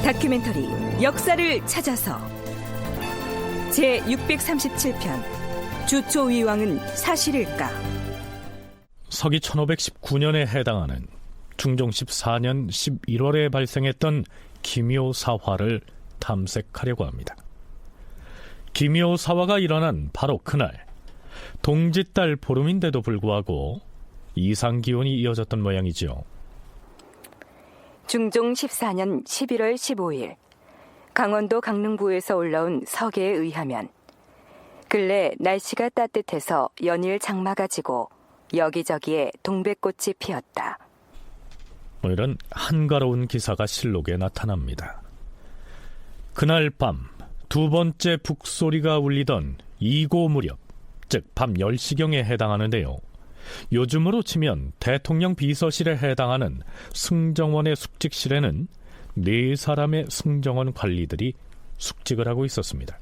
다큐멘터리 역사를 찾아서 제637편 주초위왕은 사실일까? 서기 1519년에 해당하는 중종 14년 11월에 발생했던 기묘사화를 탐색하려고 합니다. 기묘사화가 일어난 바로 그날, 동짓달 보름인데도 불구하고 이상기온이 이어졌던 모양이죠. 중종 14년 11월 15일 강원도 강릉부에서 올라온 서계에 의하면 근래 날씨가 따뜻해서 연일 장마가 지고 여기저기에 동백꽃이 피었다. 이런 한가로운 기사가 실록에 나타납니다. 그날 밤 두 번째 북소리가 울리던 이고 무렵, 즉 밤 10시경에 해당하는데요. 요즘으로 치면 대통령 비서실에 해당하는 승정원의 숙직실에는 4사람의 승정원 관리들이 숙직을 하고 있었습니다.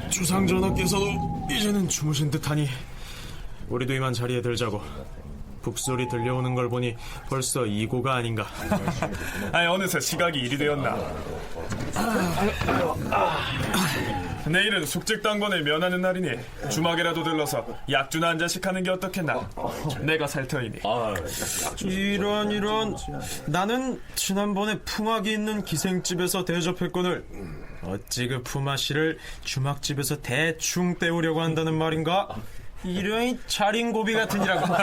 주상전하께서도 이제는 주무신 듯하니 우리도 이만 자리에 들자고. 북소리 들려오는 걸 보니 벌써 2고가 아닌가. 어느새 시각이 이리 되었나. 내일은 숙직당번을 면하는 날이니 주막에라도 들러서 약주나 한 잔씩 하는 게 어떻겠나. 내가 살 터이니. 이런 나는 지난번에 품악이 있는 기생집에서 대접했거늘 어찌 그 품앗이를 주막집에서 대충 때우려고 한다는 말인가? 이런 자린고비 같으니라고.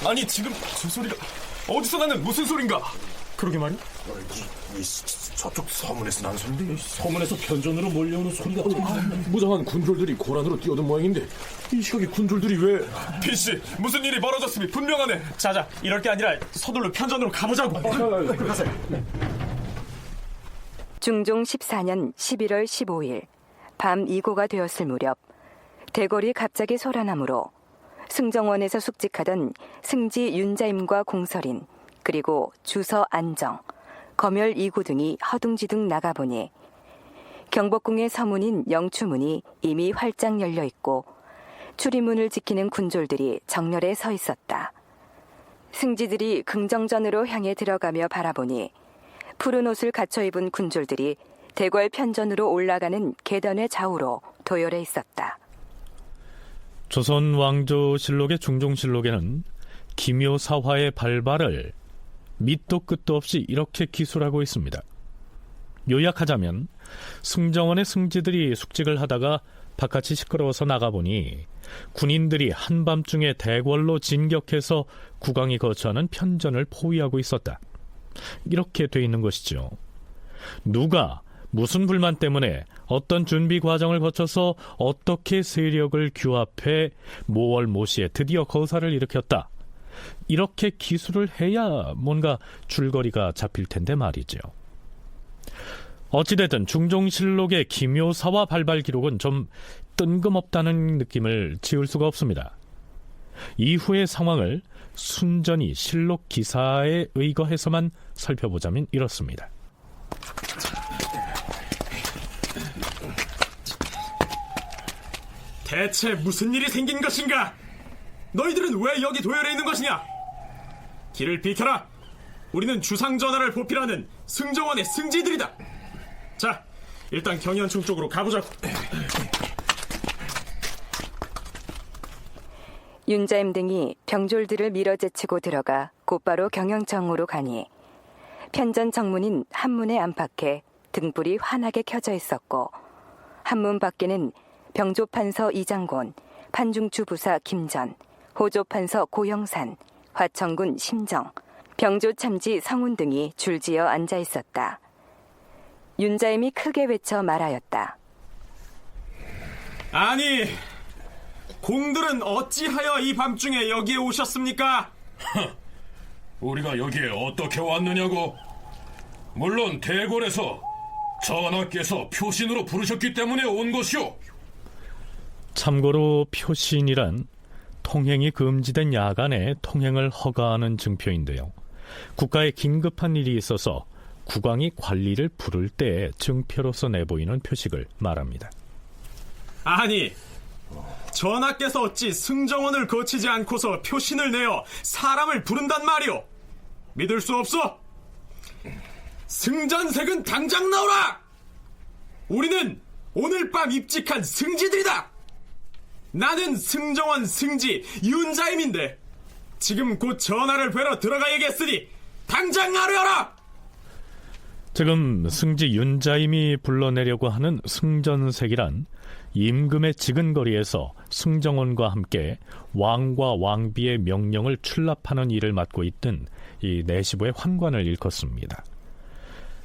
아니 지금 저 소리가 어디서 나는 무슨 소린가? 그러게 말이야. 저쪽 서문에서 난 소리인데. 서문에서 편전으로 몰려오는 소리가 무장한 군졸들이 고란으로 뛰어든 모양인데 이 시각에 군졸들이 왜... 피씨, 무슨 일이 벌어졌음이 분명하네. 자자, 이럴 게 아니라 서둘러 편전으로 가보자고. 중종 14년 11월 15일 밤 2고가 되었을 무렵 대궐이 갑자기 소란하므로 승정원에서 숙직하던 승지 윤자임과 공설인 그리고 주서 안정, 검열 2구 등이 허둥지둥 나가보니 경복궁의 서문인 영추문이 이미 활짝 열려있고 출입문을 지키는 군졸들이 정렬에 서 있었다. 승지들이 긍정전으로 향해 들어가며 바라보니 푸른 옷을 갖춰 입은 군졸들이 대궐 편전으로 올라가는 계단의 좌우로 도열해 있었다. 조선 왕조실록의 중종실록에는 기묘사화의 발발을 밑도 끝도 없이 이렇게 기술하고 있습니다. 요약하자면 승정원의 승지들이 숙직을 하다가 바깥이 시끄러워서 나가보니 군인들이 한밤중에 대궐로 진격해서 국왕이 거처하는 편전을 포위하고 있었다. 이렇게 돼 있는 것이죠. 누가 무슨 불만 때문에 어떤 준비 과정을 거쳐서 어떻게 세력을 규합해 모월 모시에 드디어 거사를 일으켰다. 이렇게 기술을 해야 뭔가 줄거리가 잡힐 텐데 말이죠. 어찌됐든 중종실록의 기묘사화 발발 기록은 좀 뜬금없다는 느낌을 지울 수가 없습니다. 이후의 상황을 순전히 실록 기사에 의거해서만 살펴보자면 이렇습니다. 대체 무슨 일이 생긴 것인가? 너희들은 왜 여기 도열해 있는 것이냐? 길을 비켜라. 우리는 주상전하를 보필하는 승정원의 승지들이다. 자, 일단 경연충 쪽으로 가보자고. 윤자임 등이 병졸들을 밀어제치고 들어가 곧바로 경영청으로 가니 편전 정문인 한문의 안팎에 등불이 환하게 켜져 있었고 한문 밖에는 병조판서 이장곤, 판중추 부사 김전, 호조판서 고영산, 화천군 심정, 병조참지 성운 등이 줄지어 앉아 있었다. 윤자임이 크게 외쳐 말하였다. 아니, 공들은 어찌하여 이 밤중에 여기에 오셨습니까? 우리가 여기에 어떻게 왔느냐고? 물론 대궐에서 전하께서 표신으로 부르셨기 때문에 온 것이오. 참고로 표신이란 통행이 금지된 야간에 통행을 허가하는 증표인데요. 국가에 긴급한 일이 있어서 국왕이 관리를 부를 때 증표로서 내보이는 표식을 말합니다. 아니, 전하께서 어찌 승정원을 거치지 않고서 표신을 내어 사람을 부른단 말이오? 믿을 수 없어. 승전색은 당장 나오라. 우리는 오늘 밤 입직한 승지들이다. 나는 승정원 승지 윤자임인데 지금 곧 전하를 뵈러 들어가야겠으니 당장 아뢰어라. 지금 승지 윤자임이 불러내려고 하는 승전색이란 임금의 지근거리에서 승정원과 함께 왕과 왕비의 명령을 출납하는 일을 맡고 있던 이 내시부의 환관을 일컫습니다.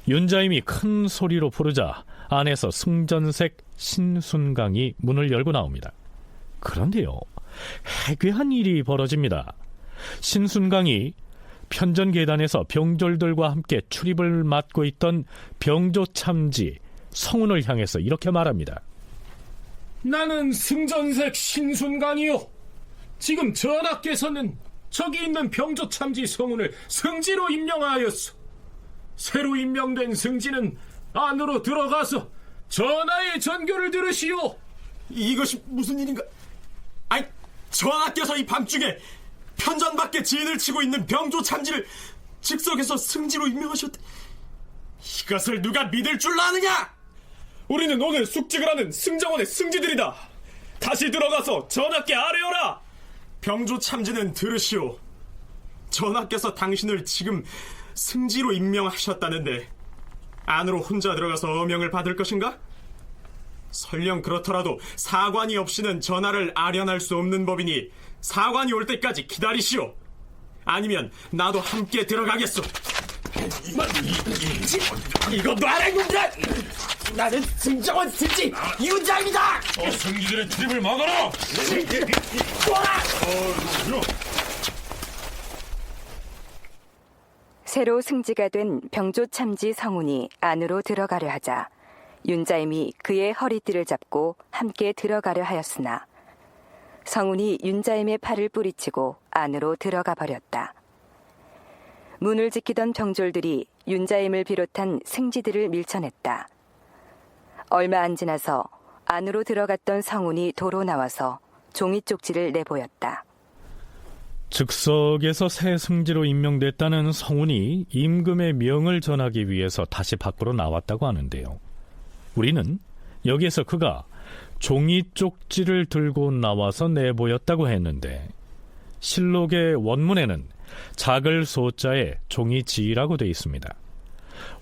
윤자임이 큰 소리로 부르자 안에서 승전색 신순강이 문을 열고 나옵니다. 그런데요, 해괴한 일이 벌어집니다. 신순강이 편전계단에서 병졸들과 함께 출입을 맡고 있던 병조참지 성운을 향해서 이렇게 말합니다. 나는 승전색 신순강이요. 지금 전하께서는 저기 있는 병조참지 성운을 승지로 임명하였소. 새로 임명된 승지는 안으로 들어가서 전하의 전교를 들으시오. 이것이 무슨 일인가? 아니, 전하께서 이 밤중에 편전 밖에 진을 치고 있는 병조 참지를 즉석에서 승지로 임명하셨대. 이것을 누가 믿을 줄 아느냐? 우리는 오늘 숙직을 하는 승정원의 승지들이다. 다시 들어가서 전하께 아뢰어라. 병조 참지는 들으시오. 전하께서 당신을 지금 승지로 임명하셨다는데 안으로 혼자 들어가서 어명을 받을 것인가? 설령 그렇더라도 사관이 없이는 전하를 아련할 수 없는 법이니 사관이 올 때까지 기다리시오. 아니면 나도 함께 들어가겠소. 이거 놔라 이놈들아! 나는 승정원 승지 윤자입니다. 승지들의 출입을 막아라. 새로 승지가 된 병조참지 성운이 안으로 들어가려 하자 윤자임이 그의 허리띠를 잡고 함께 들어가려 하였으나 성운이 윤자임의 팔을 뿌리치고 안으로 들어가 버렸다. 문을 지키던 병졸들이 윤자임을 비롯한 승지들을 밀쳐냈다. 얼마 안 지나서 안으로 들어갔던 성운이 도로 나와서 종이 쪽지를 내보였다. 즉석에서 새 승지로 임명됐다는 성운이 임금의 명을 전하기 위해서 다시 밖으로 나왔다고 하는데요. 우리는 여기에서 그가 종이 쪽지를 들고 나와서 내보였다고 했는데 실록의 원문에는 작을 소자에 종이지라고 되어 있습니다.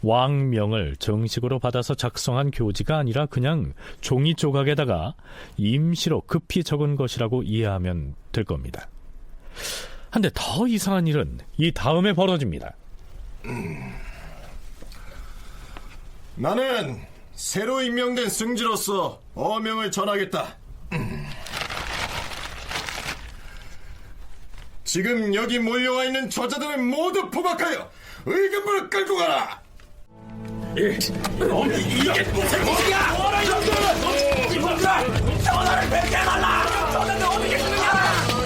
왕명을 정식으로 받아서 작성한 교지가 아니라 그냥 종이 조각에다가 임시로 급히 적은 것이라고 이해하면 될 겁니다. 한데 더 이상한 일은 이 다음에 벌어집니다. 나는 새로 임명된 승지로서 어명을 전하겠다. 지금 여기 몰려와 있는 저자들을 모두 포박하여 의금부를 끌고 가라. 이게 무슨 일이야? 뭐라 이놈들! 이놈들아! 전하를 뵙게 해달라! 전하는 어떻게 쓰느냐!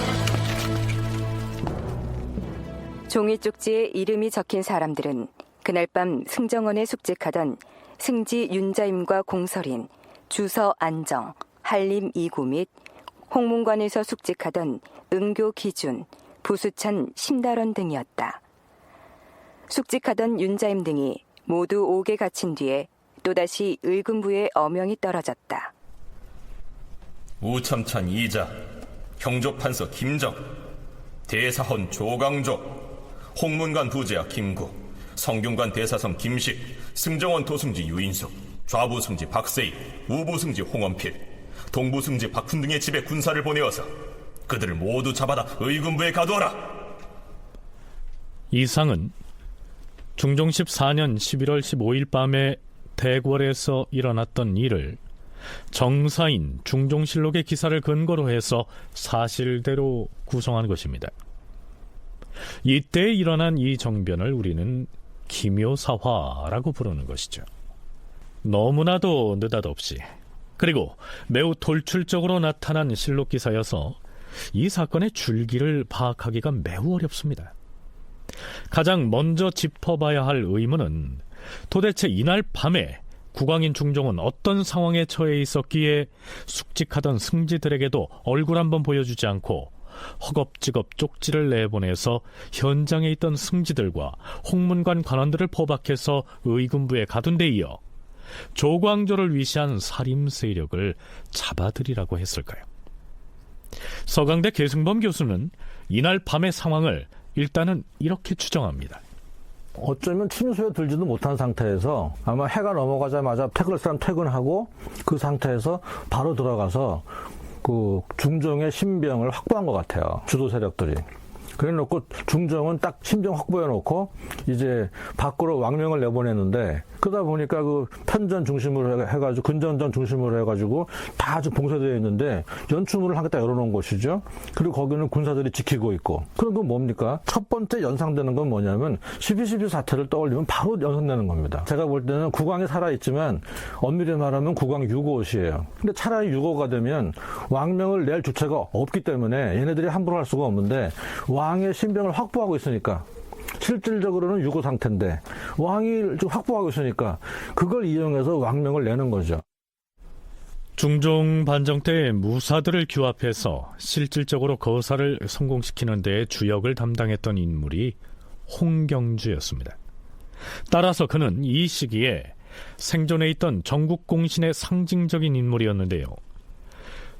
종이 쪽지에 이름이 적힌 사람들은 그날 밤 승정원에 숙직하던 승지 윤자임과 공설인, 주서 안정, 한림 이구 및 홍문관에서 숙직하던 은교 기준, 부수찬 심달원 등이었다. 숙직하던 윤자임 등이 모두 옥에 갇힌 뒤에 또다시 의금부에 어명이 떨어졌다. 우참찬 이자, 형조판서 김정, 대사헌 조강조, 홍문관 부제하 김구, 성균관 대사성 김식, 승정원 도승지 유인숙, 좌부승지 박세희, 우부승지 홍원필, 동부승지 박훈 등의 집에 군사를 보내어서 그들을 모두 잡아다 의군부에 가두어라. 이상은 중종 14년 11월 15일 밤에 대궐에서 일어났던 일을 정사인 중종실록의 기사를 근거로 해서 사실대로 구성한 것입니다. 이때 일어난 이 정변을 우리는 기묘사화라고 부르는 것이죠. 너무나도 느닷없이 그리고 매우 돌출적으로 나타난 실록 기사여서 이 사건의 줄기를 파악하기가 매우 어렵습니다. 가장 먼저 짚어봐야 할 의문은 도대체 이날 밤에 국왕인 중종은 어떤 상황에 처해 있었기에 숙직하던 승지들에게도 얼굴 한번 보여주지 않고 허겁지겁 쪽지를 내보내서 현장에 있던 승지들과 홍문관 관원들을 포박해서 의군부에 가둔 데 이어 조광조를 위시한 살림 세력을 잡아들이라고 했을까요? 서강대 계승범 교수는 이날 밤의 상황을 일단은 이렇게 추정합니다. 어쩌면 침수에 들지도 못한 상태에서 아마 해가 넘어가자마자 퇴근할 사람 퇴근하고 그 상태에서 바로 들어가서 그 중종의 신병을 확보한 것 같아요. 주도 세력들이. 그래 놓고 중종은 딱 신병 확보해 놓고 이제 밖으로 왕명을 내보냈는데, 그러다 보니까 그 편전 중심으로 해가지고 근전전 중심으로 해가지고 다 아주 봉쇄되어 있는데 연추문을 한 개 딱 열어놓은 곳이죠. 그리고 거기는 군사들이 지키고 있고. 그런 건 뭡니까? 첫 번째 연상되는 건 뭐냐면 12.12 사태를 떠올리면 바로 연상되는 겁니다. 제가 볼 때는 국왕이 살아있지만 엄밀히 말하면 국왕 유고옷이에요. 근데 차라리 유고가 되면 왕명을 낼 주체가 없기 때문에 얘네들이 함부로 할 수가 없는데, 왕의 신병을 확보하고 있으니까, 실질적으로는 유고 상태인데 왕이 좀 확보하고 있으니까 그걸 이용해서 왕명을 내는 거죠. 중종 반정 때 무사들을 규합해서 실질적으로 거사를 성공시키는 데 주역을 담당했던 인물이 홍경주였습니다. 따라서 그는 이 시기에 생존해 있던 전국공신의 상징적인 인물이었는데요.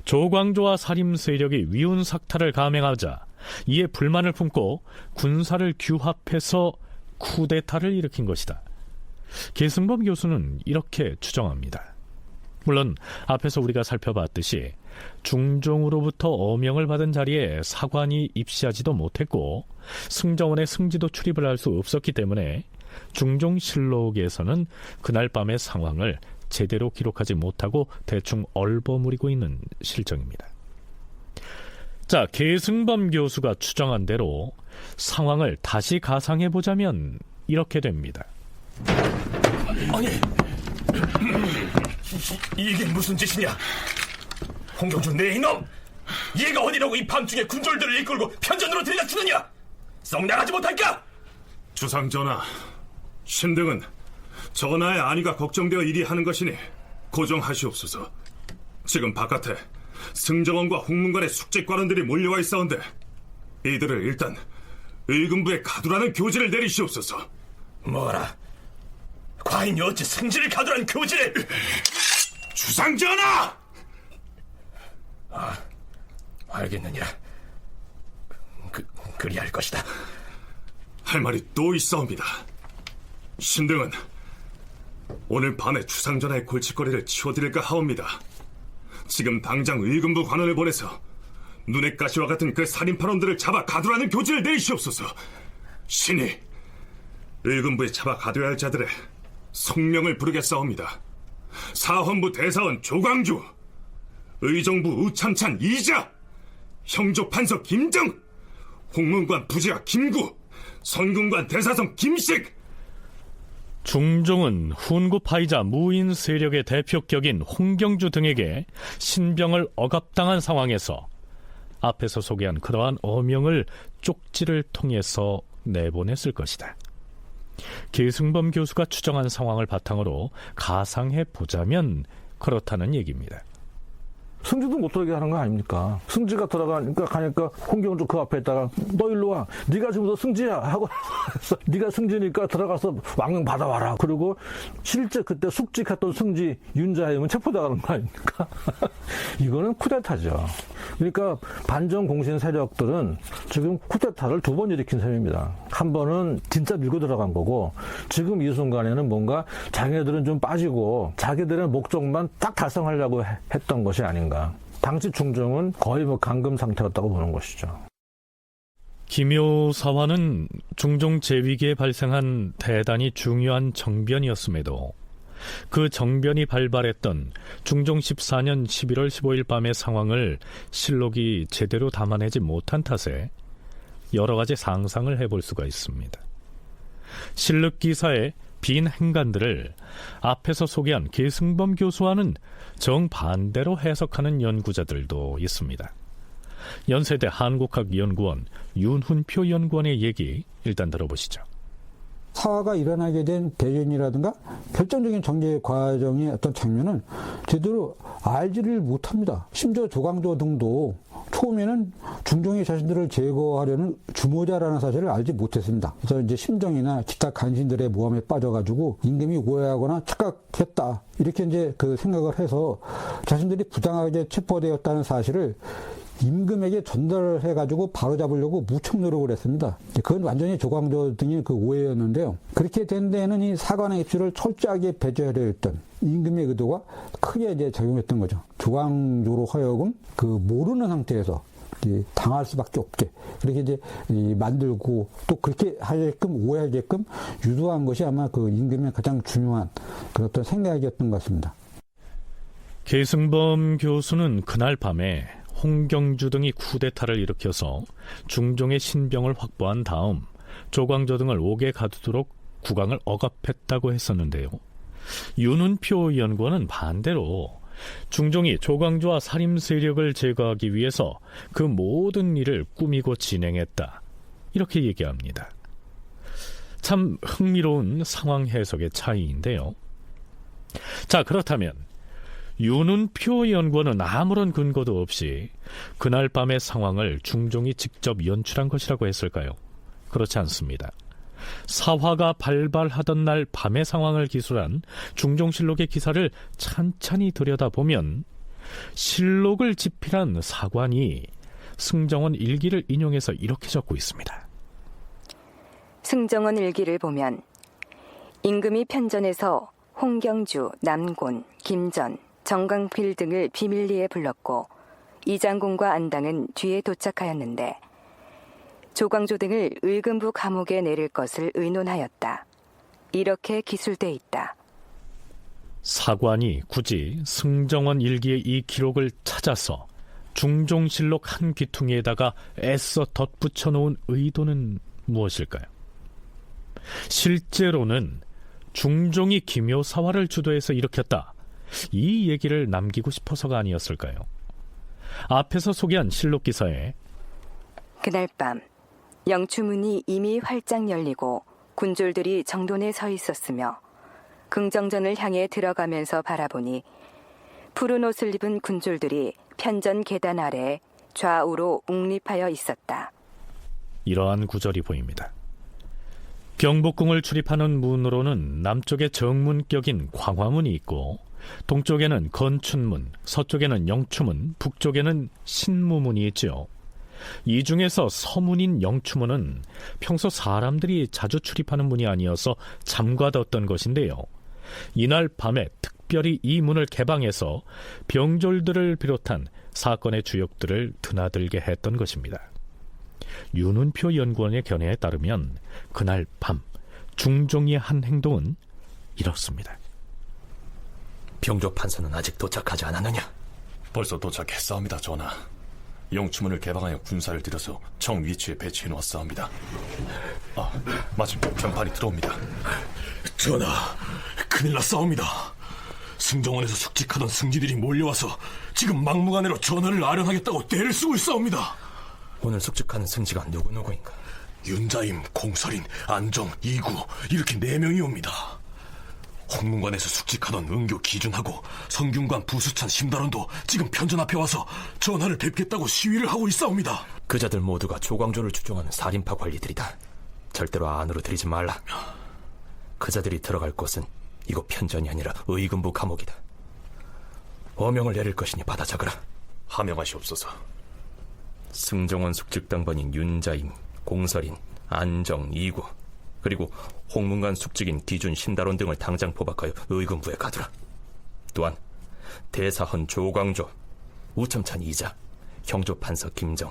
조광조와 살림 세력이 위훈삭탈을 감행하자 이에 불만을 품고 군사를 규합해서 쿠데타를 일으킨 것이다. 계승범 교수는 이렇게 추정합니다. 물론 앞에서 우리가 살펴봤듯이 중종으로부터 어명을 받은 자리에 사관이 입시하지도 못했고 승정원의 승지도 출입을 할 수 없었기 때문에 중종실록에서는 그날 밤의 상황을 제대로 기록하지 못하고 대충 얼버무리고 있는 실정입니다. 자, 계승범 교수가 추정한 대로 상황을 다시 가상해보자면 이렇게 됩니다. 아니, 이게 무슨 짓이냐? 홍경주 내 이놈! 얘가 어디라고 이 밤중에 군졸들을 이끌고 편전으로 들이닥치느냐? 썩나가지 못할까? 주상전하, 신등은 전하의 안위가 걱정되어 일이 하는 것이니 고정하시옵소서. 지금 바깥에 승정원과 홍문관의 숙직관원들이 몰려와 있사온데 이들을 일단 의금부에 가두라는 교지를 내리시옵소서. 뭐라? 과인이 어찌 승지를 가두라는 교지를? 주상전하! 아, 알겠느니라. 그리할 것이다. 할 말이 또 있사옵니다. 신등은 오늘 밤에 주상전하의 골칫거리를 치워드릴까 하옵니다. 지금 당장 의금부 관원을 보내서 눈의 가시와 같은 그 살인파놈들을 잡아 가두라는 교지를 내리시옵소서. 신이 의금부에 잡아 가둬야 할 자들의 성명을 부르겠사옵니다. 사헌부 대사원 조광주, 의정부 우참찬 이자, 형조판서 김정, 홍문관 부지하 김구, 선군관 대사성 김식. 중종은 훈구파이자 무인 세력의 대표격인 홍경주 등에게 신병을 억압당한 상황에서 앞에서 소개한 그러한 어명을 쪽지를 통해서 내보냈을 것이다. 계승범 교수가 추정한 상황을 바탕으로 가상해보자면 그렇다는 얘기입니다. 승지도 못 들어가게 하는 거 아닙니까? 승지가 가니까 홍경주 그 앞에 있다가 너 일로 와. 네가 지금부터 승지야 하고 네가 승지니까 들어가서 왕명 받아와라. 그리고 실제 그때 숙직했던 승지 윤자임은 체포당하는 거 아닙니까? 이거는 쿠데타죠. 그러니까 반정 공신 세력들은 지금 쿠데타를 두 번 일으킨 셈입니다. 한 번은 진짜 밀고 들어간 거고, 지금 이 순간에는 뭔가 자기네들은 좀 빠지고 자기들의 목적만 딱 달성하려고 했던 것이 아닌가. 당시 중종은 거의 감금 상태였다고 보는 것이죠. 기묘사화는 중종 제위기에 발생한 대단히 중요한 정변이었음에도 그 정변이 발발했던 중종 14년 11월 15일 밤의 상황을 실록이 제대로 담아내지 못한 탓에 여러 가지 상상을 해볼 수가 있습니다. 실록 기사의 빈 행간들을 앞에서 소개한 계승범 교수와는 정반대로 해석하는 연구자들도 있습니다. 연세대 한국학연구원 윤훈표 연구원의 얘기 일단 들어보시죠. 사화가 일어나게 된 배경이라든가 결정적인 전개 과정의 어떤 장면은 제대로 알지를 못합니다. 심지어 조광조 등도 처음에는 중종이 자신들을 제거하려는 주모자라는 사실을 알지 못했습니다. 그래서 이제 심정이나 기타 간신들의 모함에 빠져가지고 임금이 오해하거나 착각했다 이렇게 이제 그 생각을 해서 자신들이 부당하게 체포되었다는 사실을 임금에게 전달해가지고 바로잡으려고 무척 노력을 했습니다. 그건 완전히 조광조 등의 그 오해였는데요. 그렇게 된 데에는 이 사관의 입술을 철저하게 배제하려 했던 임금의 의도가 크게 이제 작용했던 거죠. 조광조로 하여금 그 모르는 상태에서 당할 수밖에 없게 그렇게 이제 만들고 또 그렇게 하게끔 오해하게끔 유도한 것이 아마 그 임금의 가장 중요한 그런 어떤 생각이었던 것 같습니다. 계승범 교수는 그날 밤에 홍경주 등이 쿠데타를 일으켜서 중종의 신병을 확보한 다음 조광조 등을 옥에 가두도록 국왕을 억압했다고 했었는데요. 윤은표 연구원은 반대로 중종이 조광조와 살림 세력을 제거하기 위해서 그 모든 일을 꾸미고 진행했다 이렇게 얘기합니다. 참 흥미로운 상황 해석의 차이인데요. 자, 그렇다면 윤은표 연구원은 아무런 근거도 없이 그날 밤의 상황을 중종이 직접 연출한 것이라고 했을까요? 그렇지 않습니다. 사화가 발발하던 날 밤의 상황을 기술한 중종실록의 기사를 찬찬히 들여다보면 실록을 집필한 사관이 승정원 일기를 인용해서 이렇게 적고 있습니다. 승정원 일기를 보면 임금이 편전에서 홍경주, 남곤, 김전, 정강필 등을 비밀리에 불렀고 이장군과 안당은 뒤에 도착하였는데 조광조 등을 의금부 감옥에 내릴 것을 의논하였다. 이렇게 기술돼 있다. 사관이 굳이 승정원 일기의 이 기록을 찾아서 중종실록 한 귀퉁이에다가 애써 덧붙여 놓은 의도는 무엇일까요? 실제로는 중종이 기묘사화를 주도해서 일으켰다, 이 얘기를 남기고 싶어서가 아니었을까요? 앞에서 소개한 실록 기사에 그날 밤 영추문이 이미 활짝 열리고 군졸들이 정돈에 서 있었으며 긍정전을 향해 들어가면서 바라보니 푸른 옷을 입은 군졸들이 편전 계단 아래 좌우로 웅립하여 있었다. 이러한 구절이 보입니다. 경복궁을 출입하는 문으로는 남쪽에 정문격인 광화문이 있고 동쪽에는 건춘문, 서쪽에는 영추문, 북쪽에는 신무문이 있죠. 이 중에서 서문인 영추문은 평소 사람들이 자주 출입하는 문이 아니어서 잠가뒀던 것인데요. 이날 밤에 특별히 이 문을 개방해서 병졸들을 비롯한 사건의 주역들을 드나들게 했던 것입니다. 윤은표 연구원의 견해에 따르면 그날 밤 중종이 한 행동은 이렇습니다. 병조 판사는 아직 도착하지 않았느냐? 벌써 도착했사옵니다, 전하. 영추문을 개방하여 군사를 들여서 정 위치에 배치해 놓았사옵니다. 마침 병판이 들어옵니다. 전하, 큰일 났사옵니다. 승정원에서 숙직하던 승지들이 몰려와서 지금 막무가내로 전하를 아련하겠다고 떼를 쓰고 있사옵니다. 오늘 숙직하는 승지가 누구인가? 윤자임, 공설인, 안정, 이구 이렇게 4명이 옵니다. 홍문관에서 숙직하던 은교 기준하고 성균관 부수찬 심달원도 지금 편전 앞에 와서 전하를 뵙겠다고 시위를 하고 있사옵니다. 그자들 모두가 조광조를 추종하는 살인파 관리들이다. 절대로 안으로 들이지 말라. 그자들이 들어갈 곳은 이곳 편전이 아니라 의금부 감옥이다. 어명을 내릴 것이니 받아 적으라. 하명하시옵소서. 승정원 숙직당번인 윤자임, 공설인, 안정, 이구 그리고 홍문관 숙직인 기준, 신달원 등을 당장 포박하여 의금부에 가두라. 또한 대사헌 조광조, 우첨찬 이자, 형조판서 김정,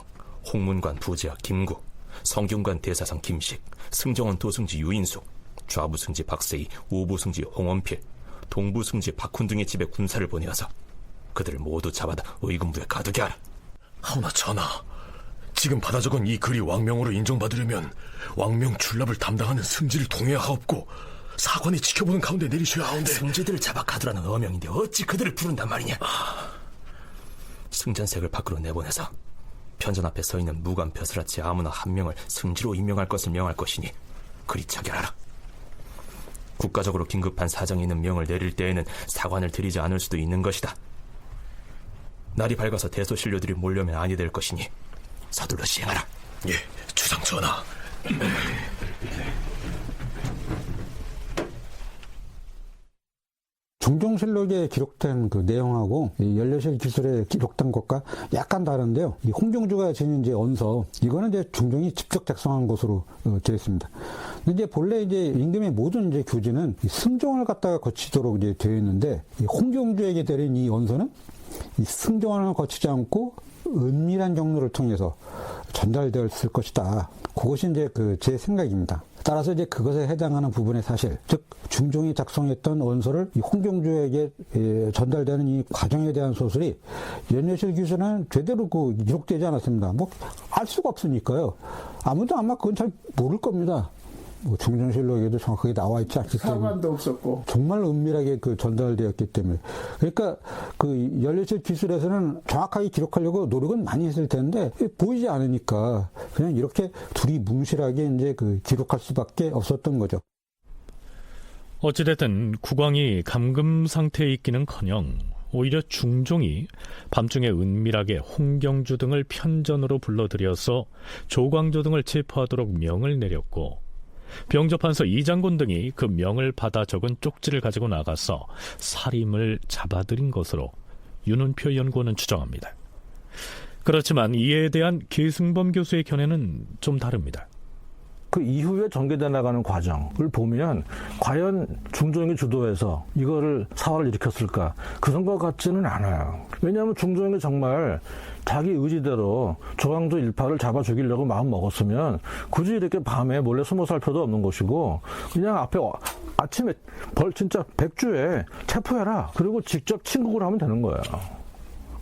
홍문관 부제하 김구, 성균관 대사성 김식, 승정원 도승지 유인숙, 좌부승지 박세희, 우부승지 홍원필, 동부승지 박훈 등의 집에 군사를 보내어서 그들을 모두 잡아다 의금부에 가두게 하라. 하오나 전하, 지금 받아 적은 이 글이 왕명으로 인정받으려면 왕명 출납을 담당하는 승지를 동해야 하옵고 사관이 지켜보는 가운데 내리셔야 하온데. 승지들을 잡아 가두라는 어명인데 어찌 그들을 부른단 말이냐. 승전색을 밖으로 내보내서 편전 앞에 서 있는 무관 벼슬아치 아무나 한 명을 승지로 임명할 것을 명할 것이니 그리 자결하라. 국가적으로 긴급한 사정이 있는 명을 내릴 때에는 사관을 들이지 않을 수도 있는 것이다. 날이 밝아서 대소신료들이 몰려면 아니 될 것이니 서둘러 시행하라. 예, 주상 전하. 중종실록에 기록된 그 내용하고 이 연료실 기술에 기록된 것과 약간 다른데요. 이 홍경주가 지닌 이제 언서, 이거는 이제 중종이 직접 작성한 것으로 되어 있습니다. 근데 이제 본래 이제 임금의 모든 이제 교지는 이 승정을 갖다가 거치도록 이제 되어 있는데, 이 홍경주에게 내린 이 언서는 이 승정을 거치지 않고 은밀한 경로를 통해서 전달되었을 것이다. 그것이 이제 제 생각입니다. 따라서 이제 그것에 해당하는 부분의 사실, 즉 중종이 작성했던 언서를 이 홍경주에게 전달되는 이 과정에 대한 소설이 연료실 기술에는 제대로 기록되지 않았습니다. 뭐 알 수가 없으니까요. 아무도 아마 그건 잘 모를 겁니다. 뭐 중종실록에도 정확하게 나와 있지 않기 때문에 사관도 없었고 정말 은밀하게 전달되었기 때문에, 그러니까 연료실 기술에서는 정확하게 기록하려고 노력은 많이 했을 텐데 보이지 않으니까 그냥 이렇게 둘이 뭉실하게 이제 기록할 수밖에 없었던 거죠. 어찌됐든 국왕이 감금 상태에 있기는커녕 오히려 중종이 밤중에 은밀하게 홍경주 등을 편전으로 불러들여서 조광조 등을 체포하도록 명을 내렸고, 병조판서 이장곤 등이 그 명을 받아 적은 쪽지를 가지고 나가서 살인을 잡아들인 것으로 윤은표 연구원은 추정합니다. 그렇지만 이에 대한 계승범 교수의 견해는 좀 다릅니다. 그 이후에 전개돼 나가는 과정을 보면 과연 중종이 주도해서 이거를 사화를 일으켰을까? 그런 것 같지는 않아요. 왜냐하면 중종이 정말 자기 의지대로 조광조 일파를 잡아 죽이려고 마음 먹었으면 굳이 이렇게 밤에 몰래 숨어 살 필요도 없는 것이고, 그냥 앞에 아침에 진짜 백주에 체포해라. 그리고 직접 친국을 하면 되는 거예요.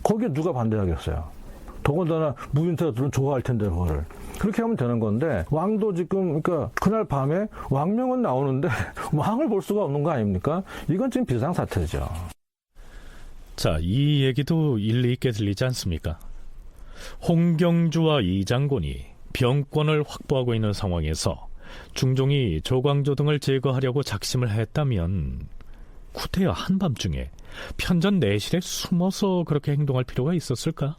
거기에 누가 반대하겠어요? 더군다나 무인태들은 좋아할 텐데 그거를. 그렇게 하면 되는 건데, 왕도 지금 그러니까 그날 밤에 왕명은 나오는데 왕을 볼 수가 없는 거 아닙니까? 이건 지금 비상사태죠. 자, 이 얘기도 일리 있게 들리지 않습니까? 홍경주와 이장곤이 병권을 확보하고 있는 상황에서 중종이 조광조 등을 제거하려고 작심을 했다면 구태여 한밤중에 편전 내실에 숨어서 그렇게 행동할 필요가 있었을까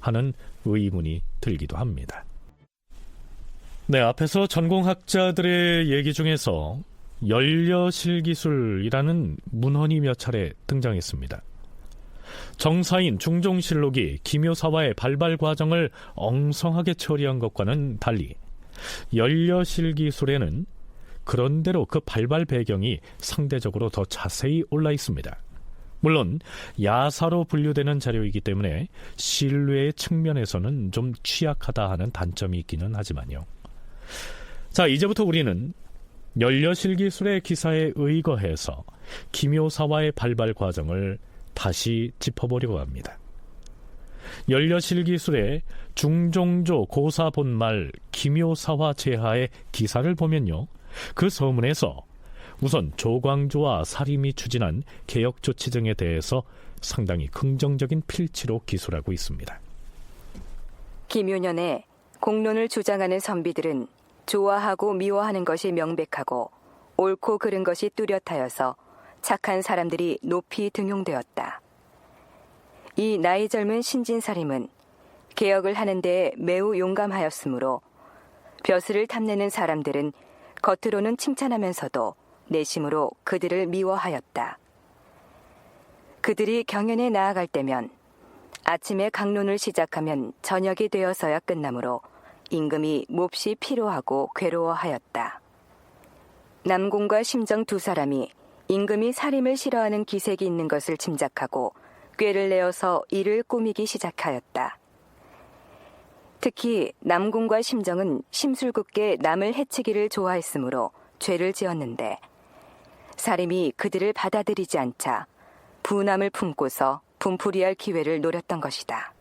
하는 의문이 들기도 합니다. 네, 앞에서 전공학자들의 얘기 중에서 연려실기술이라는 문헌이 몇 차례 등장했습니다. 정사인 중종실록이 기묘사화의 발발 과정을 엉성하게 처리한 것과는 달리 연려실기술에는 그런대로 그 발발 배경이 상대적으로 더 자세히 올라 있습니다. 물론 야사로 분류되는 자료이기 때문에 신뢰의 측면에서는 좀 취약하다 하는 단점이 있기는 하지만요. 자, 이제부터 우리는 연려실기술의 기사에 의거해서 기묘사화의 발발 과정을 다시 짚어보려고 합니다. 연려실기술의 중종조 고사본말 기묘사화 제하의 기사를 보면요, 그 서문에서 우선 조광조와 사림이 추진한 개혁 조치 등에 대해서 상당히 긍정적인 필치로 기술하고 있습니다. 기묘년에 공론을 주장하는 선비들은 좋아하고 미워하는 것이 명백하고 옳고 그른 것이 뚜렷하여서 착한 사람들이 높이 등용되었다. 이 나이 젊은 신진사림은 개혁을 하는 데에 매우 용감하였으므로 벼슬을 탐내는 사람들은 겉으로는 칭찬하면서도 내심으로 그들을 미워하였다. 그들이 경연에 나아갈 때면 아침에 강론을 시작하면 저녁이 되어서야 끝나므로 임금이 몹시 피로하고 괴로워하였다. 남공과 심정 두 사람이 임금이 사림을 싫어하는 기색이 있는 것을 짐작하고 꾀를 내어서 이를 꾸미기 시작하였다. 특히 남공과 심정은 심술궂게 남을 해치기를 좋아했으므로 죄를 지었는데 사림이 그들을 받아들이지 않자 분함을 품고서 분풀이할 기회를 노렸던 것이다.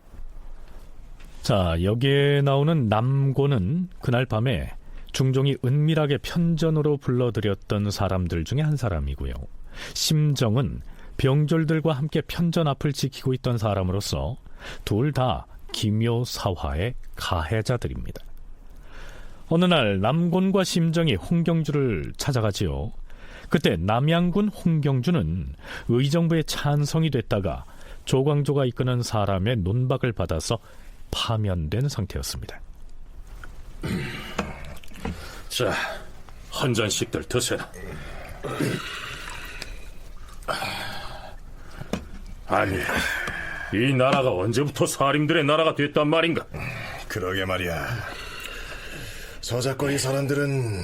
자, 여기에 나오는 남고는 그날 밤에 중종이 은밀하게 편전으로 불러들였던 사람들 중에 한 사람이고요. 심정은 병졸들과 함께 편전 앞을 지키고 있던 사람으로서 둘 다 기묘사화의 가해자들입니다. 어느 날 남곤과 심정이 홍경주를 찾아가지요. 그때 남양군 홍경주는 의정부에 찬성이 됐다가 조광조가 이끄는 사람의 논박을 받아서 파면된 상태였습니다. 자, 한 잔씩들 드세라. 아니, 이 나라가 언제부터 사림들의 나라가 됐단 말인가? 그러게 말이야. 서자거리 사람들은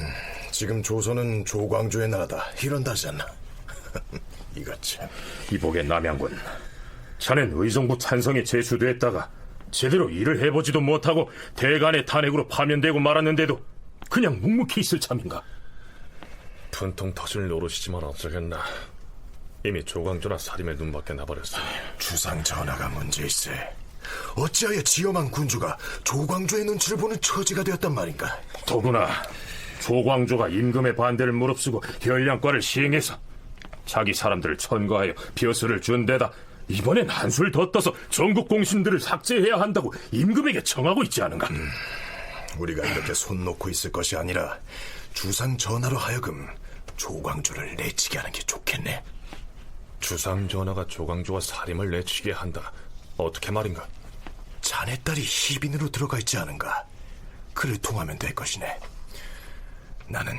지금 조선은 조광조의 나라다 이런다지 않나? 이것 참. 이복의 남양군, 자넨 의정부 찬성이 제출됐다가 제대로 일을 해보지도 못하고 대간의 탄핵으로 파면되고 말았는데도 그냥 묵묵히 있을 참인가? 분통 터질 노릇이지만 어쩌겠나. 이미 조광조나 사림의 눈밖에 나버렸으니. 주상 전하가 문제일세. 어찌하여 지엄한 군주가 조광조의 눈치를 보는 처지가 되었단 말인가? 더구나 조광조가 임금의 반대를 무릅쓰고 혈량과를 시행해서 자기 사람들을 천거하여 벼슬을 준 데다 이번엔 한술 더 떠서 전국 공신들을 삭제해야 한다고 임금에게 청하고 있지 않은가? 우리가 이렇게 손 놓고 있을 것이 아니라 주상 전하로 하여금 조광조를 내치게 하는 게 좋겠네. 주상 전하가 조광조와 사림을 내치게 한다. 어떻게 말인가? 자네 딸이 희빈으로 들어가 있지 않은가? 그를 통하면 될 것이네. 나는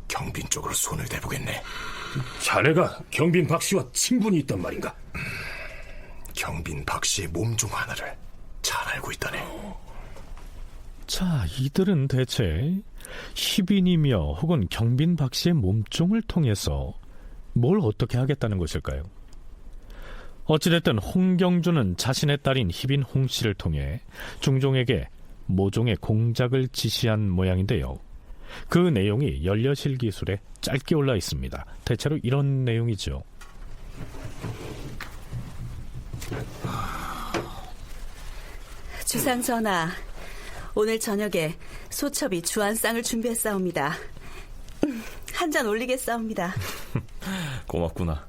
경빈 쪽으로 손을 대보겠네. 자네가 경빈 박씨와 친분이 있단 말인가? 경빈 박씨의 몸종 하나를 잘 알고 있다네. 자, 이들은 대체 희빈이며 혹은 경빈 박씨의 몸종을 통해서 뭘 어떻게 하겠다는 것일까요? 어찌됐든 홍경주는 자신의 딸인 희빈 홍씨를 통해 중종에게 모종의 공작을 지시한 모양인데요. 그 내용이 연려실기술에 짧게 올라 있습니다. 대체로 이런 내용이죠. 주상 전하, 오늘 저녁에 소첩이 주안상을 준비했사옵니다. 한 잔 올리겠사옵니다. 고맙구나.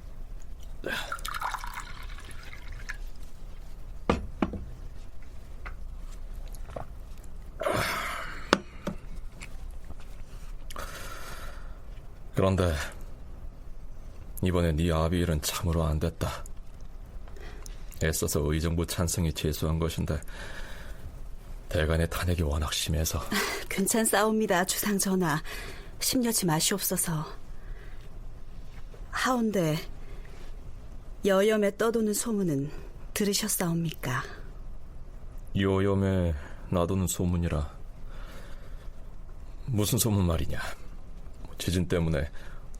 그런데 이번에 네 아비 일은 참으로 안 됐다. 애써서 의정부 찬성이 제수한 것인데 대간의 탄핵이 워낙 심해서. 괜찮사옵니다, 주상 전하. 심려치 마시옵소서. 하온데 여염에 떠도는 소문은 들으셨사옵니까? 여염에 나도는 소문이라. 무슨 소문 말이냐? 지진 때문에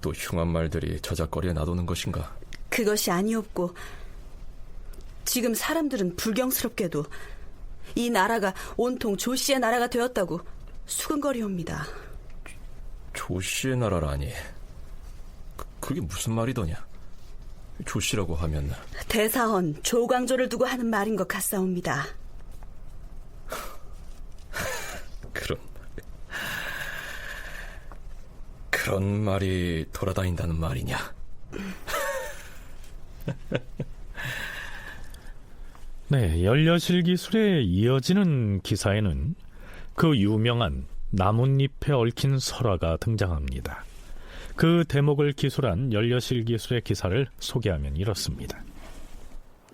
또 흉한 말들이 저작거리에 나도는 것인가? 그것이 아니옵고 지금 사람들은 불경스럽게도 이 나라가 온통 조씨의 나라가 되었다고 수근거리옵니다. 조씨의 나라라니. 그게 무슨 말이더냐? 조씨라고 하면 대사헌 조광조를 두고 하는 말인 것 같사옵니다. 그런 말이 돌아다닌다는 말이냐? 네, 연려실기술에 이어지는 기사에는 그 유명한 나뭇잎에 얽힌 설화가 등장합니다. 그 대목을 기술한 연려실기술의 기사를 소개하면 이렇습니다.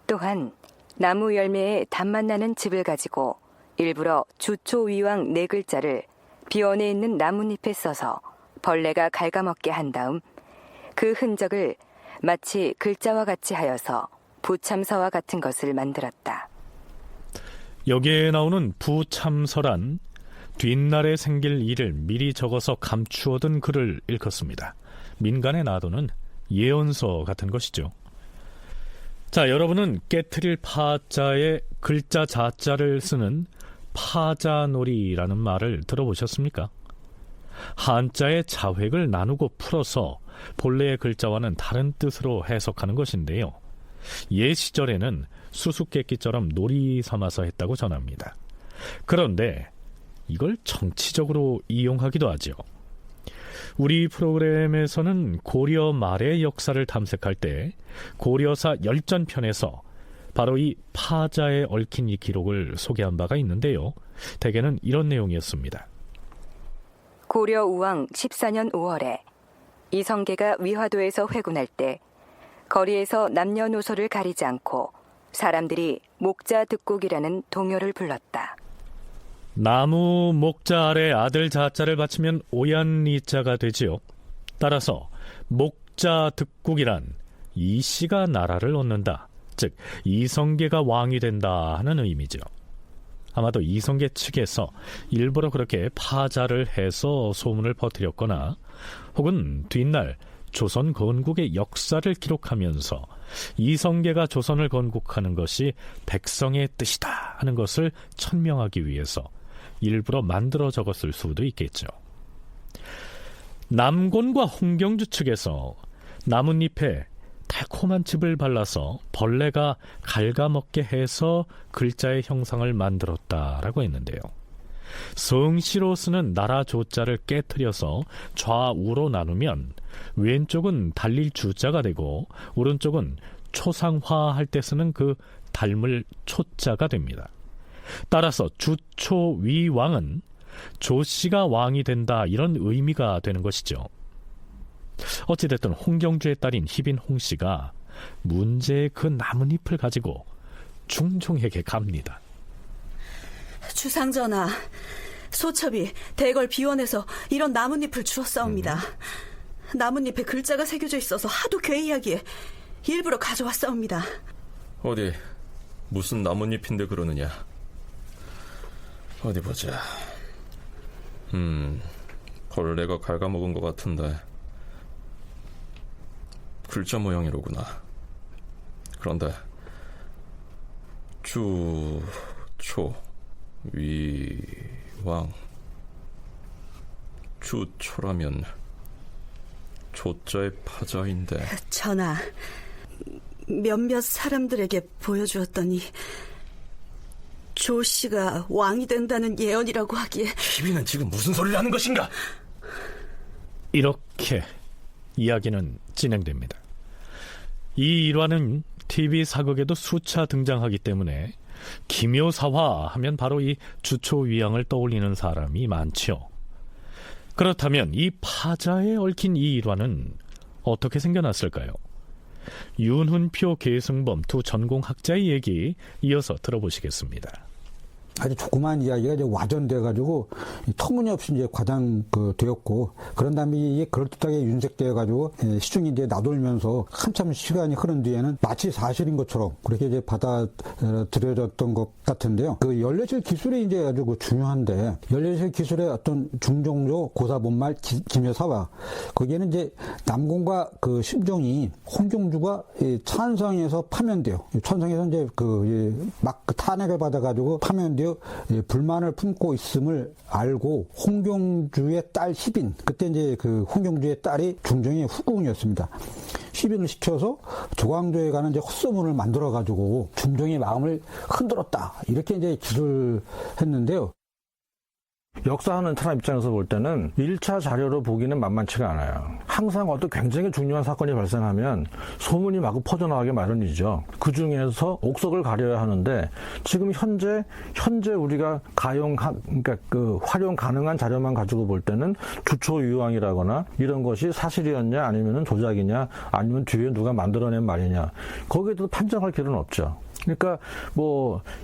또한 나무 열매에 단맛 나는 즙을 가지고 일부러 주초위왕 4글자를 비원에 있는 나뭇잎에 써서 벌레가 갉아먹게 한 다음 그 흔적을 마치 글자와 같이 하여서 부참서와 같은 것을 만들었다. 여기에 나오는 부참서란 뒷날에 생길 일을 미리 적어서 감추어둔 글을 일컫습니다. 민간에 놔두는 예언서 같은 것이죠. 자, 여러분은 깨트릴 파자에 글자 자자를 쓰는 파자놀이라는 말을 들어보셨습니까? 한자의 자획을 나누고 풀어서 본래의 글자와는 다른 뜻으로 해석하는 것인데요. 옛 시절에는 수수께끼처럼 놀이 삼아서 했다고 전합니다. 그런데 이걸 정치적으로 이용하기도 하죠. 우리 프로그램에서는 고려 말의 역사를 탐색할 때 고려사 열전편에서 바로 이 파자에 얽힌 이 기록을 소개한 바가 있는데요. 대개는 이런 내용이었습니다. 고려 우왕 14년 5월에 이성계가 위화도에서 회군할 때 거리에서 남녀노소를 가리지 않고 사람들이 목자 득곡이라는 동요를 불렀다. 나무 목자 아래 아들 자자를 받치면 오얀리자가 되지요. 따라서 목자 득국이란 이씨가 나라를 얻는다, 즉 이성계가 왕이 된다 하는 의미죠. 아마도 이성계 측에서 일부러 그렇게 파자를 해서 소문을 퍼뜨렸거나 혹은 뒷날 조선 건국의 역사를 기록하면서 이성계가 조선을 건국하는 것이 백성의 뜻이다 하는 것을 천명하기 위해서 일부러 만들어 적었을 수도 있겠죠. 남곤과 홍경주 측에서 나뭇잎에 달콤한 즙을 발라서 벌레가 갉아먹게 해서 글자의 형상을 만들었다라고 했는데요. 성시로 쓰는 나라 조자를 깨트려서 좌우로 나누면 왼쪽은 달릴 주자가 되고 오른쪽은 초상화할 때 쓰는 그 닮을 초자가 됩니다. 따라서 주초위왕은 조씨가 왕이 된다, 이런 의미가 되는 것이죠. 어찌됐든 홍경주의 딸인 희빈 홍씨가 문제의 그 나뭇잎을 가지고 중종에게 갑니다. 주상전하, 소첩이 대궐 비원에서 이런 나뭇잎을 주었사옵니다. 나뭇잎에 글자가 새겨져 있어서 하도 괴이하기에 일부러 가져왔사옵니다. 어디 무슨 나뭇잎인데 그러느냐? 어디 보자. 벌레가 갉아먹은 것 같은데 글자 모양이로구나. 그런데 주, 초, 위, 왕. 주초라면 조자의 파자인데. 전하, 몇몇 사람들에게 보여주었더니 조씨가 왕이 된다는 예언이라고 하기에. 희비는 지금 무슨 소리를 하는 것인가? 이렇게 이야기는 진행됩니다. 이 일화는 TV 사극에도 수차 등장하기 때문에 기묘사화 하면 바로 이 주초위왕을 떠올리는 사람이 많죠. 그렇다면 이 파자에 얽힌 이 일화는 어떻게 생겨났을까요? 윤훈표, 계승범 두 전공학자의 얘기 이어서 들어보시겠습니다. 아주 조그마한 이야기가 이제 와전돼가지고 터무니없이 이제 되었고, 그런 다음에 이게 그럴듯하게 윤색되어가지고 시중에 이제 나돌면서 한참 시간이 흐른 뒤에는 마치 사실인 것처럼 그렇게 이제 받아들여졌던 것 같은데요. 그 연례실 기술이 이제 아주 중요한데, 연례실 기술의 어떤 중종조 고사본말 기묘사화, 거기에는 이제 남공과 그 심종이 홍경주가 찬성에서 파면돼요. 천성에서 이제 막 탄핵을 받아가지고 파면돼요. 불만을 품고 있음을 알고 홍경주의 딸 희빈, 그때 이제 그 홍경주의 딸이 중종의 후궁이었습니다. 희빈을 시켜서 조광조에 가는 이제 헛소문을 만들어가지고 중종의 마음을 흔들었다, 이렇게 이제 기술했는데요. 역사하는 사람 입장에서 볼 때는 1차 자료로 보기는 만만치가 않아요. 항상 어떤 굉장히 중요한 사건이 발생하면 소문이 마구 퍼져나가게 마련이죠. 그 중에서 옥석을 가려야 하는데, 지금 현재 우리가 그러니까 활용 가능한 자료만 가지고 볼 때는 주초위왕이라거나 이런 것이 사실이었냐, 아니면은 조작이냐, 아니면 뒤에 누가 만들어낸 말이냐, 거기에 대해서 판정할 길은 없죠. 그러니까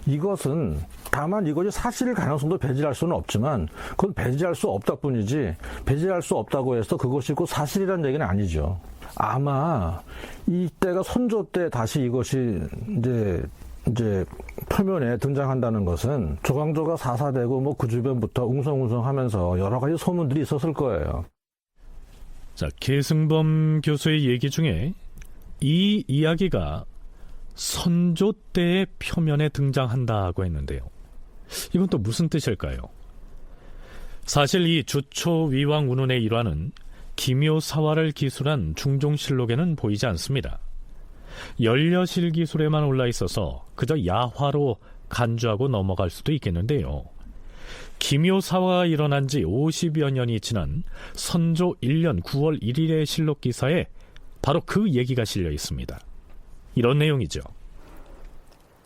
이것은 다만 이것이 사실일 가능성도 배제할 수는 없지만, 그건 배제할 수 없다 뿐이지, 배제할 수 없다고 해서 그것이 곧 사실이라는 얘기는 아니죠. 아마 이때가 선조 때 다시 이것이 이제 표면에 등장한다는 것은 조광조가 사사되고 그 주변부터 웅성웅성하면서 여러 가지 소문들이 있었을 거예요. 자, 계승범 교수의 얘기 중에 이 이야기가 선조 때의 표면에 등장한다고 했는데요. 이건 또 무슨 뜻일까요? 사실 이 주초위왕 운운의 일화는 기묘사화를 기술한 중종실록에는 보이지 않습니다. 연려실 기술에만 올라 있어서 그저 야화로 간주하고 넘어갈 수도 있겠는데요. 기묘사화가 일어난 지 50여 년이 지난 선조 1년 9월 1일의 실록 기사에 바로 그 얘기가 실려 있습니다. 이런 내용이죠.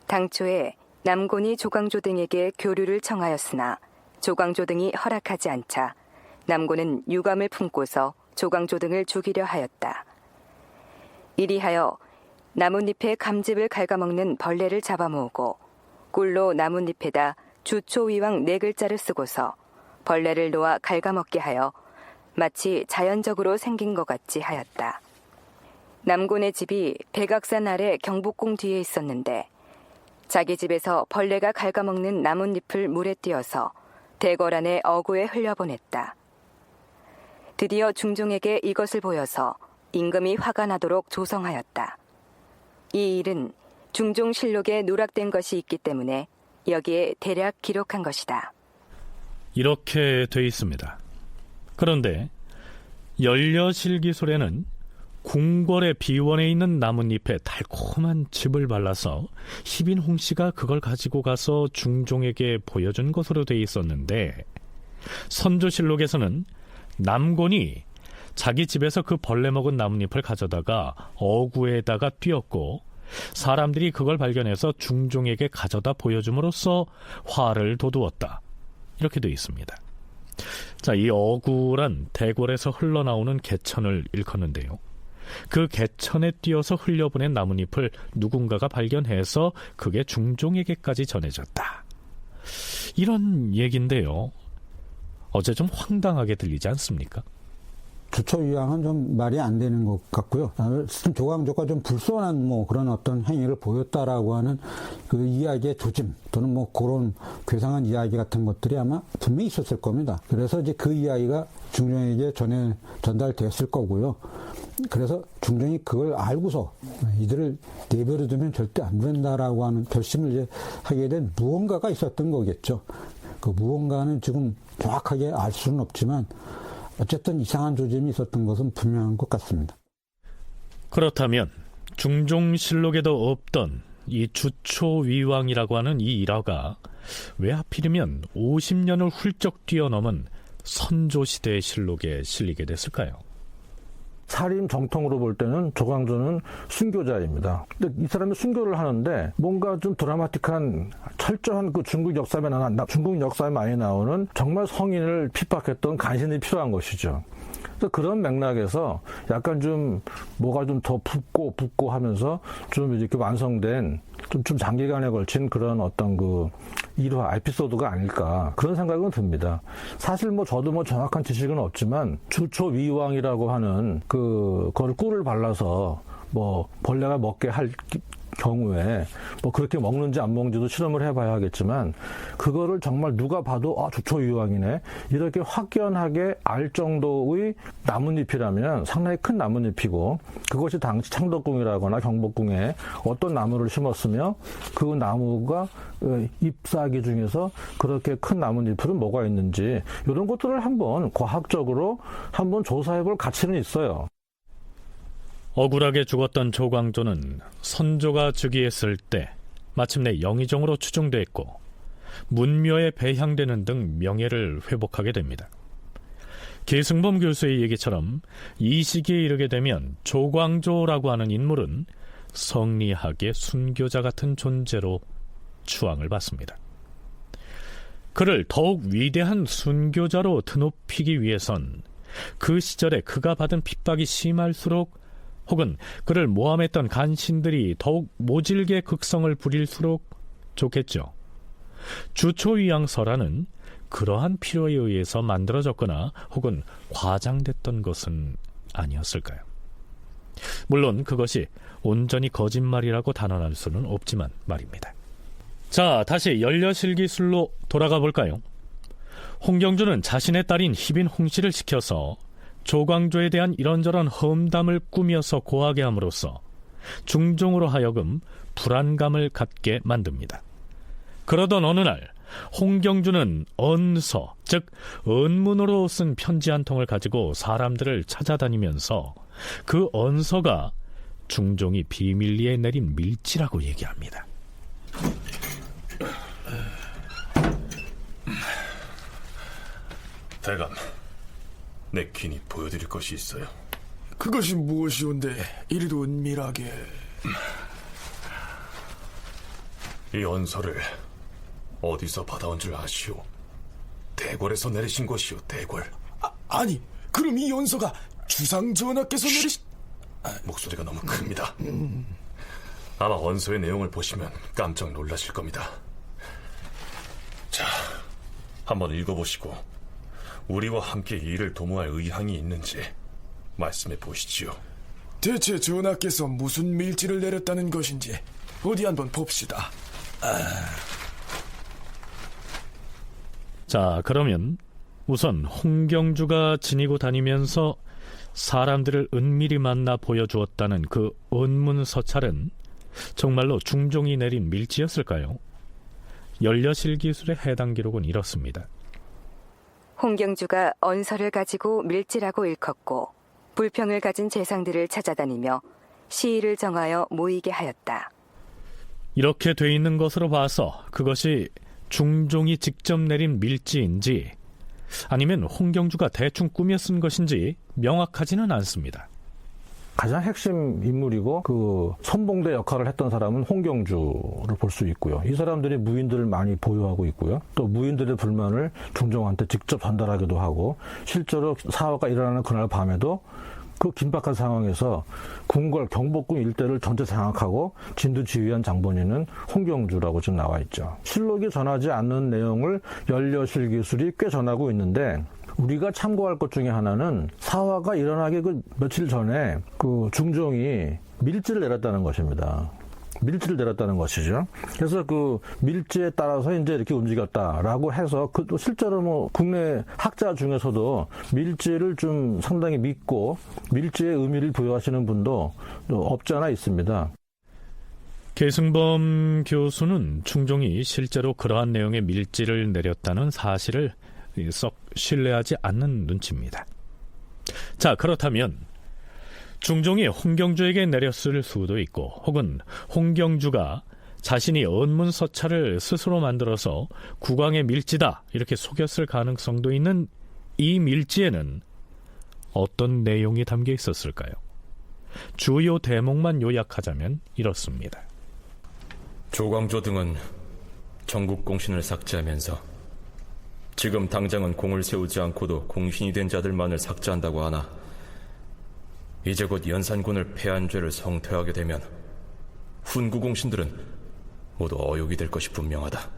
당초에 남곤이 조광조 등에게 교류를 청하였으나 조광조 등이 허락하지 않자 남곤은 유감을 품고서 조광조 등을 죽이려 하였다. 이리하여 나뭇잎에 감즙을 갉아먹는 벌레를 잡아모으고 꿀로 나뭇잎에다 주초위왕 4글자를 쓰고서 벌레를 놓아 갉아먹게 하여 마치 자연적으로 생긴 것 같이 하였다. 남곤의 집이 백악산 아래 경복궁 뒤에 있었는데 자기 집에서 벌레가 갉아먹는 나뭇잎을 물에 띄어서 대궐 안에 어구에 흘려보냈다. 드디어 중종에게 이것을 보여서 임금이 화가 나도록 조성하였다. 이 일은 중종실록에 누락된 것이 있기 때문에 여기에 대략 기록한 것이다. 이렇게 돼 있습니다. 그런데 연려실기술에는 궁궐의 비원에 있는 나뭇잎에 달콤한 즙을 발라서 희빈홍 씨가 그걸 가지고 가서 중종에게 보여준 것으로 돼 있었는데 선조실록에서는 남곤이 자기 집에서 그 벌레 먹은 나뭇잎을 가져다가 어구에다가 띄었고 사람들이 그걸 발견해서 중종에게 가져다 보여줌으로써 화를 돋우었다. 이렇게 돼 있습니다. 자, 이 어구란 대궐에서 흘러나오는 개천을 일컫는데요. 그 개천에 띄어서 흘려보낸 나뭇잎을 누군가가 발견해서 그게 중종에게까지 전해졌다. 이런 얘기인데요. 어제 좀 황당하게 들리지 않습니까? 주초위왕은 좀 말이 안 되는 것 같고요. 조광조가 좀 불손한 그런 어떤 행위를 보였다라고 하는 그 이야기의 조짐 또는 그런 괴상한 이야기 같은 것들이 아마 분명히 있었을 겁니다. 그래서 이제 그 이야기가 중종에게 전달되었을 거고요. 그래서 중종이 그걸 알고서 이들을 내버려 두면 절대 안 된다라고 하는 결심을 이제 하게 된 무언가가 있었던 거겠죠. 그 무언가는 지금 정확하게 알 수는 없지만 어쨌든 이상한 조짐이 있었던 것은 분명한 것 같습니다. 그렇다면 중종실록에도 없던 이 주초위왕이라고 하는 이 일화가 왜 하필이면 50년을 훌쩍 뛰어넘은 선조시대의 실록에 실리게 됐을까요? 사림 정통으로 볼 때는 조광조는 순교자입니다. 근데 이 사람이 순교를 하는데 뭔가 좀 드라마틱한 철저한 그 중국 역사에 많이 나오는 정말 성인을 핍박했던 간신이 필요한 것이죠. 그래서 그런 맥락에서 약간 좀 뭐가 좀 더 붓고 하면서 좀 이렇게 완성된 좀 장기간에 걸친 그런 어떤 그 일화, 에피소드가 아닐까 그런 생각은 듭니다. 사실 저도 정확한 지식은 없지만 주초위왕이라고 하는 그걸 꿀을 발라서 벌레가 먹게 할 경우에 그렇게 먹는지 안 먹는지도 실험을 해봐야 하겠지만 그거를 정말 누가 봐도 주초위왕이네 이렇게 확연하게 알 정도의 나뭇잎이라면 상당히 큰 나뭇잎이고 그것이 당시 창덕궁이라거나 경복궁에 어떤 나무를 심었으며 그 나무가 잎사귀 중에서 그렇게 큰 나뭇잎은 뭐가 있는지 이런 것들을 한번 과학적으로 한번 조사해볼 가치는 있어요. 억울하게 죽었던 조광조는 선조가 즉위했을 때 마침내 영의정으로 추정됐고 문묘에 배향되는 등 명예를 회복하게 됩니다. 계승범 교수의 얘기처럼 이 시기에 이르게 되면 조광조라고 하는 인물은 성리학의 순교자 같은 존재로 추앙을 받습니다. 그를 더욱 위대한 순교자로 드높이기 위해선 그 시절에 그가 받은 핍박이 심할수록 혹은 그를 모함했던 간신들이 더욱 모질게 극성을 부릴수록 좋겠죠. 주초위왕설화는 그러한 필요에 의해서 만들어졌거나 혹은 과장됐던 것은 아니었을까요? 물론 그것이 온전히 거짓말이라고 단언할 수는 없지만 말입니다. 자, 다시 연려실기술로 돌아가 볼까요? 홍경주는 자신의 딸인 희빈홍 씨를 시켜서 조광조에 대한 이런저런 험담을 꾸며서 고하게 함으로써 중종으로 하여금 불안감을 갖게 만듭니다. 그러던 어느 날 홍경주는 언서, 즉 언문으로 쓴 편지 한 통을 가지고 사람들을 찾아다니면서 그 언서가 중종이 비밀리에 내린 밀지라고 얘기합니다. 대감, 내 귀니 보여드릴 것이 있어요. 그것이 무엇이온데 이리도 은밀하게. 이 언서를 어디서 받아온 줄 아시오? 대궐에서 내리신 것이오, 대궐. 아니, 그럼 이 연서가 주상 전하께서 목소리가 너무 큽니다. 아마 원서의 내용을 보시면 깜짝 놀라실 겁니다. 자, 한번 읽어보시고 우리와 함께 이 일을 도모할 의향이 있는지 말씀해 보시지요. 대체 전하께서 무슨 밀지를 내렸다는 것인지 어디 한번 봅시다. 자, 그러면 우선 홍경주가 지니고 다니면서 사람들을 은밀히 만나 보여주었다는 그 언문서찰은 정말로 중종이 내린 밀지였을까요? 연려실기술의 해당 기록은 이렇습니다. 홍경주가 언서를 가지고 밀지라고 일컫고 불평을 가진 재상들을 찾아다니며 시일을 정하여 모이게 하였다. 이렇게 돼 있는 것으로 봐서 그것이 중종이 직접 내린 밀지인지 아니면 홍경주가 대충 꾸며 쓴 것인지 명확하지는 않습니다. 가장 핵심 인물이고 그 선봉대 역할을 했던 사람은 홍경주를 볼 수 있고요. 이 사람들이 무인들을 많이 보유하고 있고요. 또 무인들의 불만을 중종한테 직접 전달하기도 하고 실제로 사화가 일어나는 그날 밤에도 그 긴박한 상황에서 궁궐 경복궁 일대를 전체 장악하고 진두지휘한 장본인은 홍경주라고 지금 나와 있죠. 실록이 전하지 않는 내용을 연려실기술이 꽤 전하고 있는데 우리가 참고할 것 중에 하나는 사화가 일어나기 그 며칠 전에 그 중종이 밀지를 내렸다는 것입니다. 밀지를 내렸다는 것이죠. 그래서 그 밀지에 따라서 이제 이렇게 움직였다라고 해서 그 또 실제로 뭐 국내 학자 중에서도 밀지를 좀 상당히 믿고 밀지의 의미를 부여하시는 분도 없지 않아 있습니다. 계승범 교수는 중종이 실제로 그러한 내용의 밀지를 내렸다는 사실을 썩 신뢰하지 않는 눈치입니다. 자, 그렇다면 중종이 홍경주에게 내렸을 수도 있고 혹은 홍경주가 자신이 언문서찰을 스스로 만들어서 국왕의 밀지다 이렇게 속였을 가능성도 있는 이 밀지에는 어떤 내용이 담겨 있었을까요? 주요 대목만 요약하자면 이렇습니다. 조광조 등은 전국 공신을 삭제하면서 지금 당장은 공을 세우지 않고도 공신이 된 자들만을 삭제한다고 하나 이제 곧 연산군을 패한 죄를 성퇴하게 되면 훈구 공신들은 모두 어육이 될 것이 분명하다.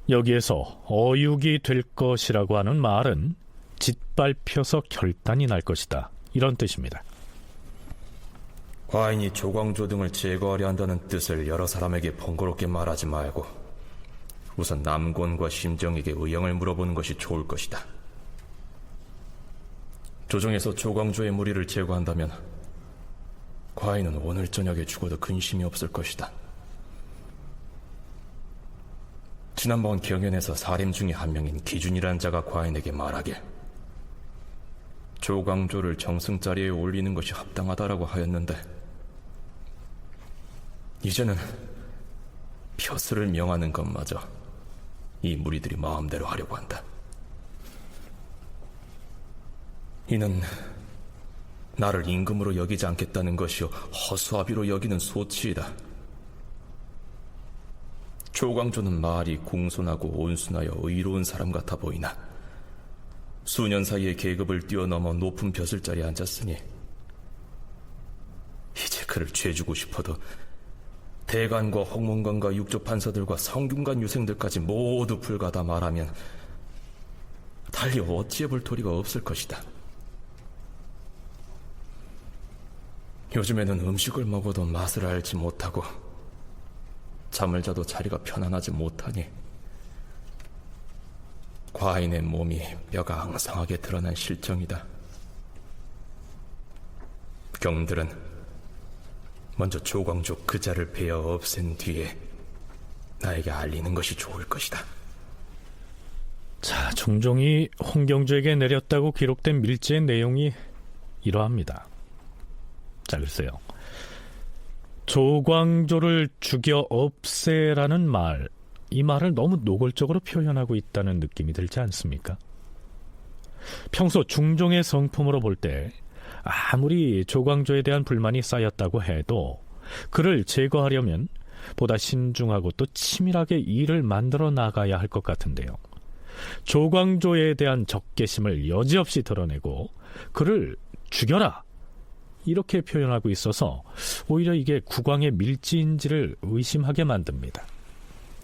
여기에서 어육이 될 것이라고 하는 말은 짓밟혀서 결단이 날 것이다 이런 뜻입니다. 과인이 조광조 등을 제거하려 한다는 뜻을 여러 사람에게 번거롭게 말하지 말고 우선 남곤과 심정에게 의형을 물어보는 것이 좋을 것이다. 조정에서 조광조의 무리를 제거한다면 과인은 오늘 저녁에 죽어도 근심이 없을 것이다. 지난번 경연에서 사림 중에 한 명인 기준이라는 자가 과인에게 말하길 조광조를 정승자리에 올리는 것이 합당하다라고 하였는데 이제는 벼슬을 명하는 것마저 이 무리들이 마음대로 하려고 한다. 이는 나를 임금으로 여기지 않겠다는 것이요 허수아비로 여기는 소치이다. 조광조는 말이 공손하고 온순하여 의로운 사람 같아 보이나 수년 사이에 계급을 뛰어넘어 높은 벼슬자리에 앉았으니 이제 그를 죄주고 싶어도 대관과 홍문관과 육조 판서들과 성균관 유생들까지 모두 불가다 말하면 달리 어찌해볼 도리가 없을 것이다. 요즘에는 음식을 먹어도 맛을 알지 못하고 잠을 자도 자리가 편안하지 못하니 과인의 몸이 뼈가 앙상하게 드러난 실정이다. 경들은 먼저 조광조 그 자를 베어 없앤 뒤에 나에게 알리는 것이 좋을 것이다. 자, 중종이 홍경주에게 내렸다고 기록된 밀지의 내용이 이러합니다. 자, 글쎄요. 조광조를 죽여 없애라는 말, 이 말을 너무 노골적으로 표현하고 있다는 느낌이 들지 않습니까? 평소 중종의 성품으로 볼 때 아무리 조광조에 대한 불만이 쌓였다고 해도 그를 제거하려면 보다 신중하고 또 치밀하게 일을 만들어 나가야 할 것 같은데요. 조광조에 대한 적개심을 여지없이 드러내고 그를 죽여라 이렇게 표현하고 있어서 오히려 이게 국왕의 밀지인지를 의심하게 만듭니다.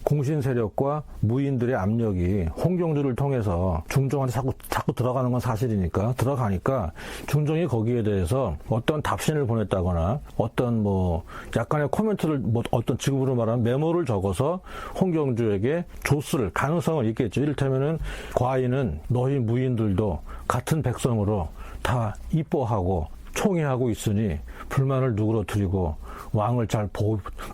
공신 세력과 무인들의 압력이 홍경주를 통해서 중종한테 자꾸 들어가는 건 사실이니까 들어가니까 중종이 거기에 대해서 어떤 답신을 보냈다거나 어떤 약간의 코멘트를 어떤 지금으로 말하면 메모를 적어서 홍경주에게 줬을 가능성은 있겠죠. 이를테면은 과인은 너희 무인들도 같은 백성으로 다 이뻐하고 총애하고 있으니 불만을 누그러뜨리고 왕을 잘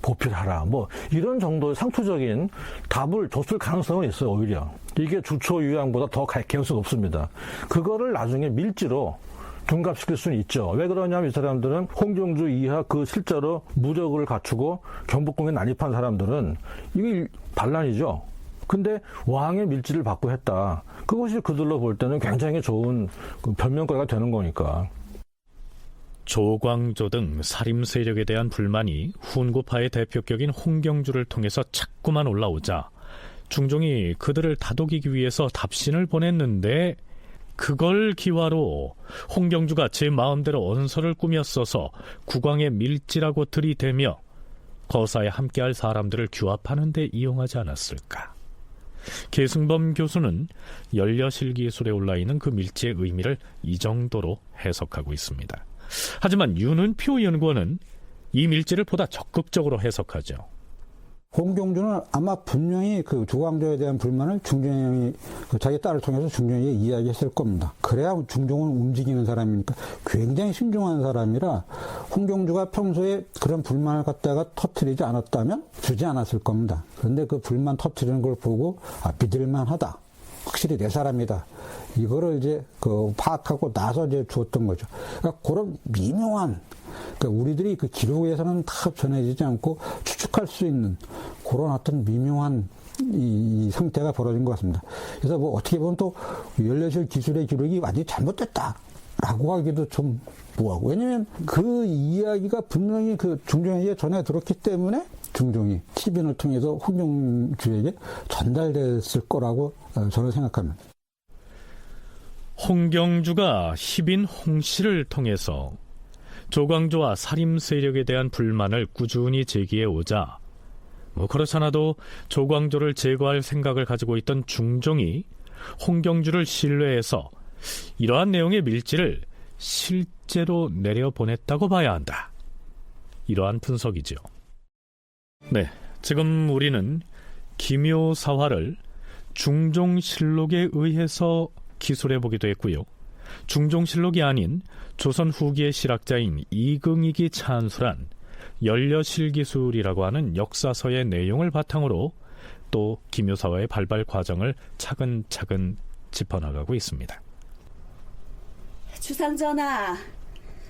보필하라. 이런 정도의 상투적인 답을 줬을 가능성은 있어요, 오히려. 이게 주초유양보다 더 개연성이 높습니다. 그거를 나중에 밀지로 둔갑시킬 수는 있죠. 왜 그러냐면 이 사람들은 홍경주 이하 그 실제로 무력을 갖추고 경복궁에 난입한 사람들은 이게 반란이죠. 근데 왕의 밀지를 받고 했다. 그것이 그들로 볼 때는 굉장히 좋은 변명거리가 되는 거니까. 조광조 등 살림 세력에 대한 불만이 훈구파의 대표격인 홍경주를 통해서 자꾸만 올라오자 중종이 그들을 다독이기 위해서 답신을 보냈는데 그걸 기화로 홍경주가 제 마음대로 언설을 꾸며 써서 국왕의 밀지라고 들이대며 거사에 함께할 사람들을 규합하는 데 이용하지 않았을까. 계승범 교수는 연려실기술에 올라있는 그 밀지의 의미를 이 정도로 해석하고 있습니다. 하지만 윤은표 연구원은 이 밀지를 보다 적극적으로 해석하죠. 홍경주는 아마 분명히 그 조광조에 대한 불만을 중종이 자기 딸을 통해서 중종에게 이야기했을 겁니다. 그래야 중종은 움직이는 사람이니까 굉장히 신중한 사람이라 홍경주가 평소에 그런 불만을 갖다가 터뜨리지 않았다면 주지 않았을 겁니다. 그런데 그 불만 터뜨리는 걸 보고 믿을만하다. 확실히 내 사람이다. 이거를 이제 파악하고 나서 이제 주었던 거죠. 그러니까 그런 미묘한, 그러니까 우리들이 그 기록에서는 다 전해지지 않고 추측할 수 있는 그런 어떤 미묘한 이 상태가 벌어진 것 같습니다. 그래서 어떻게 보면 또 연려실 기술의 기록이 완전히 잘못됐다라고 하기도 좀 뭐하고. 왜냐면 그 이야기가 분명히 그 중종에게 전해 들었기 때문에 중종이 TV를 통해서 홍경주에게 전달됐을 거라고 저는 생각합니다. 홍경주가 희빈 홍씨를 통해서 조광조와 살림 세력에 대한 불만을 꾸준히 제기해 오자 그렇잖아도 조광조를 제거할 생각을 가지고 있던 중종이 홍경주를 신뢰해서 이러한 내용의 밀지를 실제로 내려보냈다고 봐야 한다. 이러한 분석이죠. 네, 지금 우리는 기묘사화를 중종실록에 의해서 기술해보기도 했고요. 중종실록이 아닌 조선 후기의 실학자인 이긍익이 찬술한 연려실기술이라고 하는 역사서의 내용을 바탕으로 또 기묘사화의 발발 과정을 차근차근 짚어나가고 있습니다. 주상전하,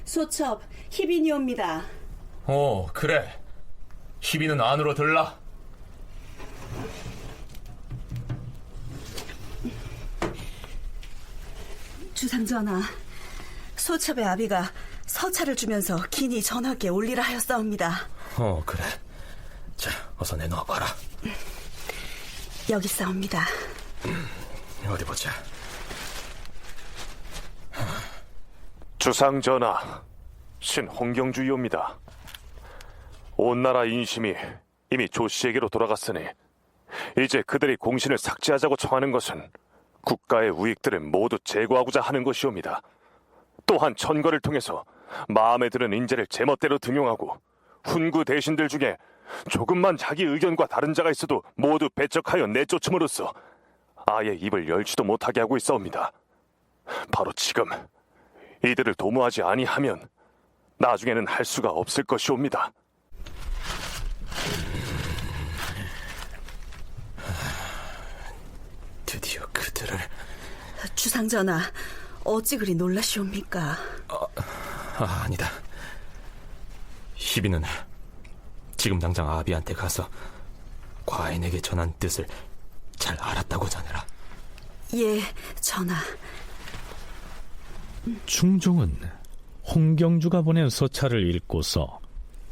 소첩 희빈이 옵니다. 그래. 희빈은 안으로 들라. 주상전하, 소첩의 아비가 서차를 주면서 긴히 전하께 올리라 하였사옵니다. 그래. 자, 어서 내놓아봐라. 여기 있사옵니다. 어디 보자. 주상전하, 신홍경주이옵니다. 온 나라 인심이 이미 조씨에게로 돌아갔으니 이제 그들이 공신을 삭제하자고 청하는 것은 국가의 우익들을 모두 제거하고자 하는 것이옵니다. 또한 천거를 통해서 마음에 드는 인재를 제멋대로 등용하고 훈구 대신들 중에 조금만 자기 의견과 다른 자가 있어도 모두 배척하여 내쫓음으로써 아예 입을 열지도 못하게 하고 있사옵니다. 바로 지금 이들을 도모하지 아니하면 나중에는 할 수가 없을 것이옵니다. 드디어 그들을... 주상전하, 어찌 그리 놀라시옵니까? 아니다. 희빈은 지금 당장 아비한테 가서 과인에게 전한 뜻을 잘 알았다고 전해라. 예, 전하. 중종은 홍경주가 보낸 서찰을 읽고서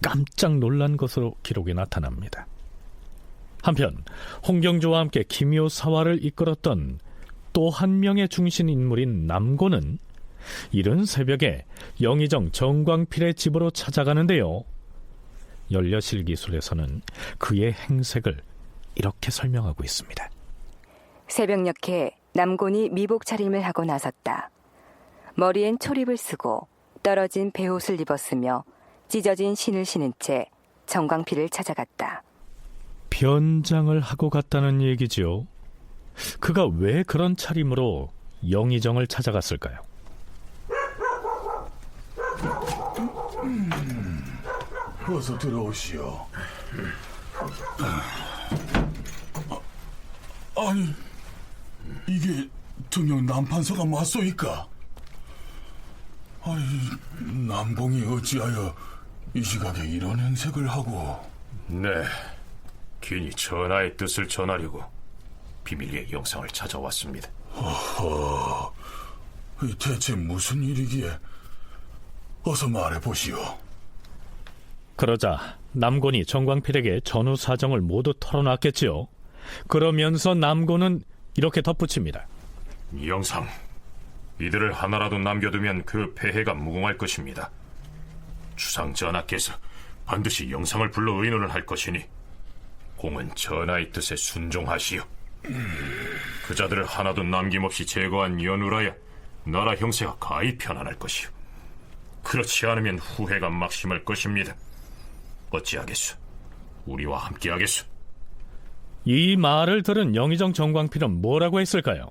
깜짝 놀란 것으로 기록이 나타납니다. 한편 홍경주와 함께 기묘사화를 이끌었던 또 한 명의 중심 인물인 남고는 이른 새벽에 영의정 정광필의 집으로 찾아가는데요. 연려실기술에서는 그의 행색을 이렇게 설명하고 있습니다. 새벽녘에 남곤이 미복 차림을 하고 나섰다. 머리엔 초립을 쓰고 떨어진 베옷을 입었으며 찢어진 신을 신은 채 정광필을 찾아갔다. 변장을 하고 갔다는 얘기지요. 그가 왜 그런 차림으로 영의정을 찾아갔을까요? 어서 들어오시오. 아니, 이게 등용 남판서가 맞소이까? 아니, 남공이 어찌하여 이 시각에 이런 행색을 하고? 네, 괜히 전하의 뜻을 전하려고 비밀리에 영상을 찾아왔습니다. 허허, 대체 무슨 일이기에? 어서 말해보시오. 그러자 남곤이 정광필에게 전후 사정을 모두 털어놨겠지요. 그러면서 남곤은 이렇게 덧붙입니다. 이 영상, 이들을 하나라도 남겨두면 그 폐해가 무궁할 것입니다. 주상 전하께서 반드시 영상을 불러 의논을 할 것이니 공은 전하의 뜻에 순종하시오. 그 자들을 하나도 남김없이 제거한 연후라야 나라 형세가 가히 편안할 것이오. 그렇지 않으면 후회가 막심할 것입니다. 어찌하겠소? 우리와 함께하겠소? 이 말을 들은 영의정 정광필은 뭐라고 했을까요?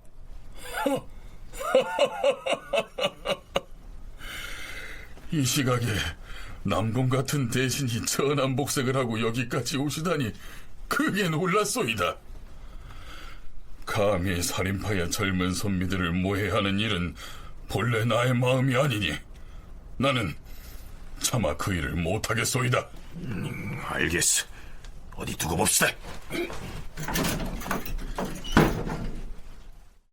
이 시각에 남공 같은 대신이 천안복색을 하고 여기까지 오시다니 크게 놀랐소이다. 감히 살인파의 젊은 선비들을 모해하는 일은 본래 나의 마음이 아니니 나는 차마 그 일을 못하겠소이다. 알겠어. 어디 두고 봅시다.